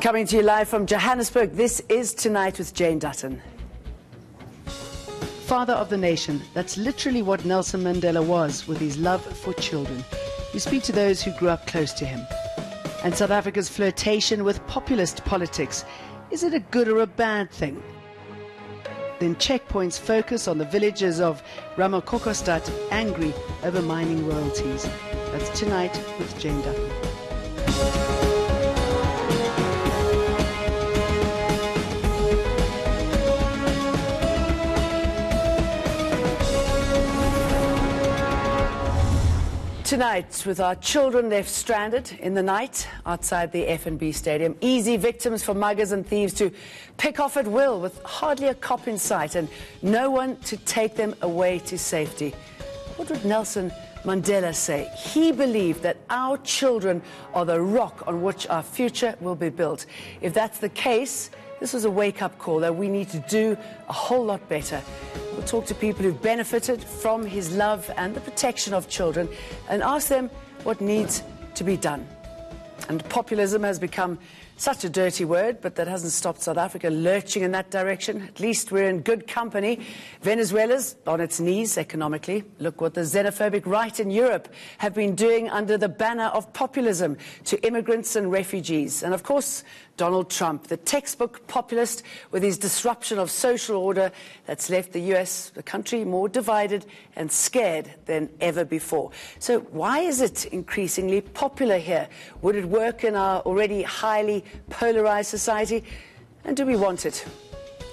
Coming to you live from Johannesburg, this is Tonight with Jane Dutton. Father of the nation, that's literally what Nelson Mandela was, with his love for children. You speak to those who grew up close to him. And South Africa's flirtation with populist politics, is it a good or a bad thing? Then Checkpoint's focus on the villagers of Ramakokostad angry over mining royalties. That's Tonight with Jane Dutton. Tonight, with our children left stranded in the night outside the F&B stadium, easy victims for muggers and thieves to pick off at will with hardly a cop in sight and no one to take them away to safety. What would Nelson Mandela say? He believed that our children are the rock on which our future will be built. If that's the case, this was a wake-up call that we need to do a whole lot better. We'll talk to people who've benefited from his love and the protection of children and ask them what needs to be done. And populism has become such a dirty word, but that hasn't stopped South Africa lurching in that direction. At least we're in good company. Venezuela's on its knees economically. Look what the xenophobic right in Europe have been doing under the banner of populism to immigrants and refugees. And of course, Donald Trump, the textbook populist with his disruption of social order that's left the US, the country, more divided and scared than ever before. So why is it increasingly popular here? Would it work in our already highly polarized society? And do we want it?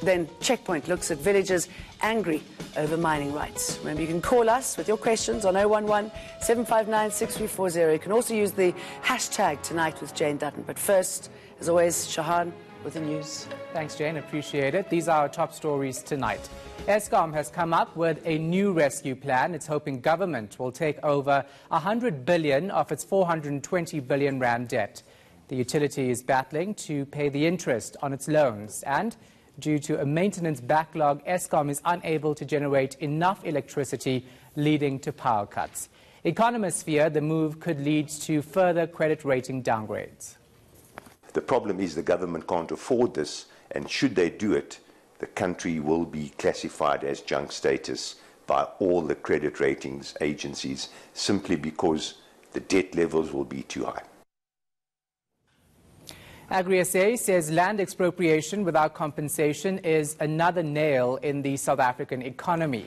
Then Checkpoint looks at villagers angry over mining rights. Remember, you can call us with your questions on 011-759-6340. You can also use the hashtag Tonight with Jane Dutton. But first, as always, Shahan with the news. Thanks, Jane. Appreciate it. These are our top stories tonight. Eskom has come up with a new rescue plan. It's hoping government will take over 100 billion of its 420 billion rand debt. The utility is battling to pay the interest on its loans, and due to a maintenance backlog, Eskom is unable to generate enough electricity, leading to power cuts. Economists fear the move could lead to further credit rating downgrades. The problem is the government can't afford this, and should they do it, the country will be classified as junk status by all the credit ratings agencies simply because the debt levels will be too high. Agri-SA says land expropriation without compensation is another nail in the South African economy.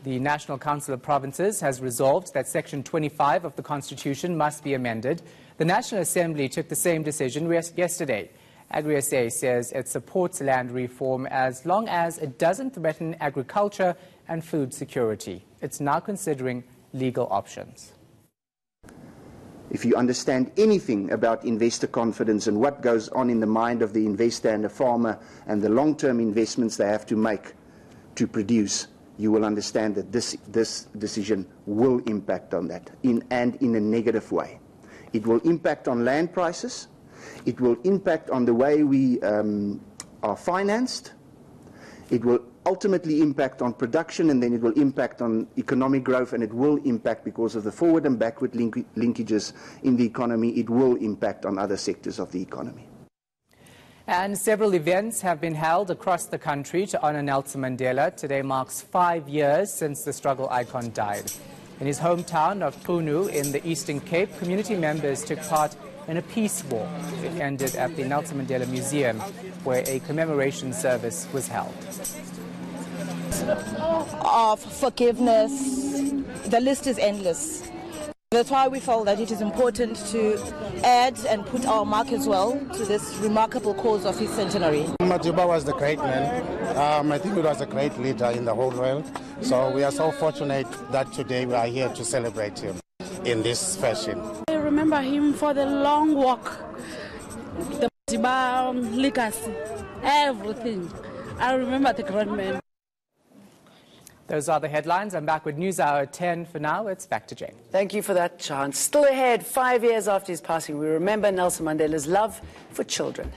The National Council of Provinces has resolved that Section 25 of the Constitution must be amended. The National Assembly took the same decision yesterday. Agri-SA says it supports land reform as long as it doesn't threaten agriculture and food security. It's now considering legal options. If you understand anything about investor confidence and what goes on in the mind of the investor and the farmer and the long-term investments they have to make to produce, you will understand that this decision will impact on that, and in a negative way. It will impact on land prices. It will impact on the way we are financed. It will ultimately impact on production, and then it will impact on economic growth, and it will impact, because of the forward and backward linkages in the economy, it will impact on other sectors of the economy. And several events have been held across the country to honor Nelson Mandela. Today marks 5 years since the struggle icon died. In his hometown of Punu in the Eastern Cape, community members took part in a peace walk. It ended at the Nelson Mandela Museum, where a commemoration service was held. Of forgiveness, the list is endless. That's why we felt that it is important to add and put our mark as well to this remarkable cause of his centenary. Madiba was the great man. I think he was a great leader in the whole world. So we are so fortunate that today we are here to celebrate him in this fashion. I remember him for the long walk, the Madiba legacy, everything. I remember the great man. Those are the headlines. I'm back with News Hour 10. For now, it's back to Jane. Thank you for that, Shahan. Still ahead, 5 years after his passing, we remember Nelson Mandela's love for children.